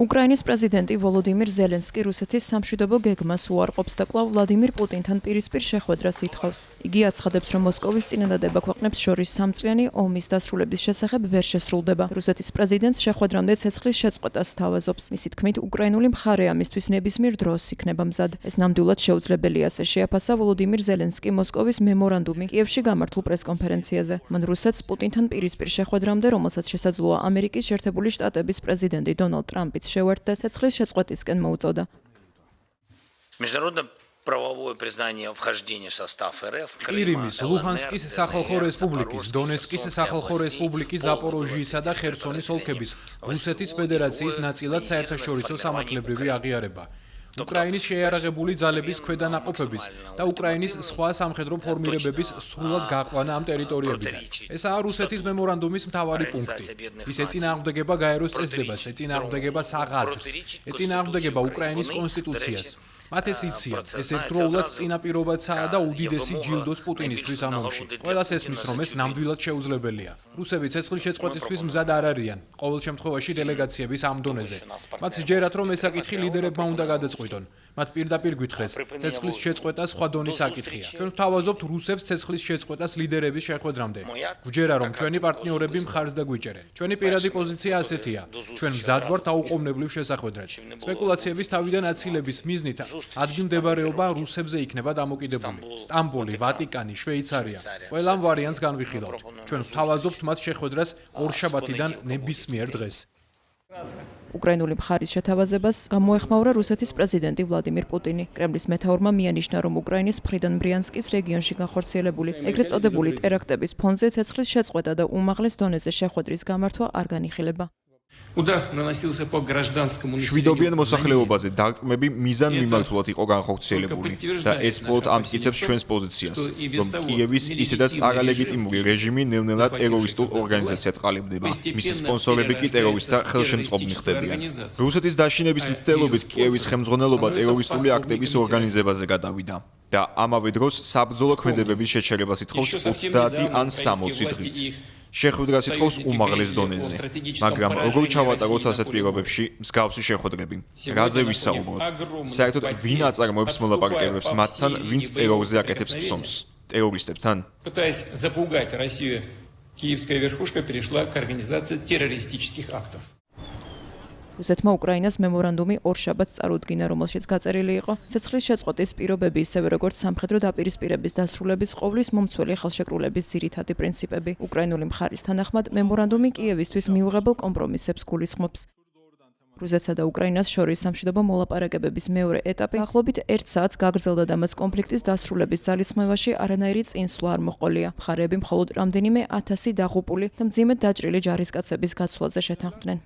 უკრაინის პრეზიდენტი ვოლოდიმირ ზელენსკი რუსეთის სამშვიდობო გეგმას უარყოფს და კვლავ ვლადიმირ პუტინთან პირისპირ შეხვედრას ითხოვს. იგი აცხადებს, რომ მოსკოვის წინადადება ქვეყნებს შორის სამწლიანი ომის დასრულების შესახებ ვერ შესრულდება. რუსეთის პრეზიდენტს შეხვედრამდე ცეცხლის შეწყვეტას სთავაზობს. მისი თქმით, უკრაინული მხარე ამისთვის ნებისმიერ დროს იქნება მზად. ეს ნამდვილად შეუძლებელია, ასე შეაფასა ვოლოდიმირ ზელენსკი მოსკოვის მემორანდუმი კიევში გამართულ პრესკონფერენციაზე. მან რუსეთს პუტინთან პირისპირ შეხვედრამდე, რომელსაც შესაძლოა ამერიკის შეერთებული შტატების პრეზიდენტი დონალდ ტრამპიც შევერთდა ცეცხლის შეწყვეტისკენ მოუწოდა. Правовое признание вхождения в состав РФ, Крымის, ლუჰანსკის სახალხო რესპუბლიკის, დონეცკის სახალხო რესპუბლიკის, ზაპოროჟიისა და ხერსონის ოლქების რუსეთის ფედერაციის ნაწილად საერთაშორისო სამართლებრივი აღიარება. უკრაინის შეიარაღებული ძალების ქვედანაყოფების და უკრაინის სხვა სამხედრო ფორმირებების სრულად გაყვანა ამ ტერიტორიებიდან. ესაა რუსეთის მემორანდუმის მთავარი პუნქტი. ის ეწინააღმდეგება გაეროს წესდებას, ეწინააღმდეგება საღაზრს, ეწინააღმდეგება უკრაინის კონსტიტუციას. მათ ეს იციან, ეს ერთდროულად წინაპირობაცაა და უდიდესი ჯილდოს პუტინისთვის ამ ომში. ყველას ესმის, რომ ეს ნამდვილად შეუძლებელია. რუსები ცეცხლის შეწყვეტისთვის მზად არ არიან, ყოველ შემთხვევაში დელეგაციების ამ დონეზე. მათ სჯერათ, რომ ეს საკითხი ლიდერებმა უნდა გადაწყვიტონ. მათ პირდაპირ გითხრეს, ცეცხლის შეწყვეტა სხვა დონის საკითხია. ჩვენ ვთავაზობთ რუსებს ცეცხლის შეწყვეტას ლიდერების შეხვედრამდე. გვჯერა, რომ ჩვენი პარტნიორები მხარს დაგვიჭერენ. ჩვენი პირადი პოზიცია ასეთია. ჩვენ მზად ვართ აუყოვნებლივ შესახვედრად. სპეკულაციების თავიდან აცილების მიზნით ადგილმდებარეობა რუსებზე იქნება დამოკიდებული. სტამბოლი, ვატიკანი, შვეიცარია. ყველა ამ ვარიანტს განვიხილავთ. ჩვენ ვთავაზობთ მათ შეხვედრას ორშაბათიდან ნებისმიერ დღეს. უკრაინული მხარის შეთავაზებას გამოეხმაურა რუსეთის პრეზიდენტი ვლადიმირ პუტინი. კრემლის მეთაურმა მიანიშნა, რომ უკრაინის მხრიდან ბრიანსკის რეგიონში განხორციელებული ეგრეთ წოდებული ტერაქტების ფონზე ცეცხლის შეწყვეტა და უმაღლეს დონეზე შეხვედრის გამართვა არ განიხილება. შვიდობიან მოსახლეობაზე დარტყმები მიზანმიმართულად იყო განხორციელებული და ეს მხოლოდ ამტკიცებს ჩვენს პოზიციას, რომ კიევის ისედაც არალეგიტიმური რეჟიმი ნელ-ნელა ტერორისტულ ორგანიზაციად ყალიბდება. მისი სპონსორები კი ტერორისტთა ხელშემწყობნი ხდებიან. რუსეთის დაშინების მცდელობით კიევის ხელმძღვანელობა ტერორისტული აქტების ორგანიზებაზე გადავიდა და ამავე დროს საბრძოლო ქმედებების შეჩერებას ითხოვს 30 ან 60 დღით. შეხვედრას ითხოვს უმაღლეს დონეზე, მაგრამ როგორ ჩავატაროთ ასეთ პირობებში მსგავსი შეხვედრები? რაზე ვისაუბროთ? საერთოდ ვინ აწარმოებს მოლაპარაკებებს მათთან, ვინც ტერორზე აკეთებს ფსომს? ტერორისტებთან? Пытаясь запугать Россию, киевская верхушка перешла к организации террористических актов. რუსეთმა უკრაინას მემორანდუმი ორშაბათს წარუდგინა, რომელშიც გაწერილი იყო ცეცხლის შეწყვეტის პირობები, ისევე როგორც სამხედრო დაპირისპირების დასრულების ყოვლის მომცველი ხელშეკრულების ძირითადი პრინციპები. უკრაინული მხარის თანახმად, მემორანდუმი კიევისთვის მიუღებელ კომპრომისებს გულისხმობს. რუსეთსა და უკრაინას შორის სამშვიდობო მოლაპარაკებების მეორე ეტაპი ახლობით 1 საათს გაგრძელდა და მას კონფლიქტის დასრულების ძალისხმევაში არანაირი წინსვლა არ მოჰყოლია. მხარეები მხოლოდ რამდენიმე 1000 დაღუპული და მძიმედ დაჭრილი ჯარისკაცების გაცვლაზე შეთანხმდნენ.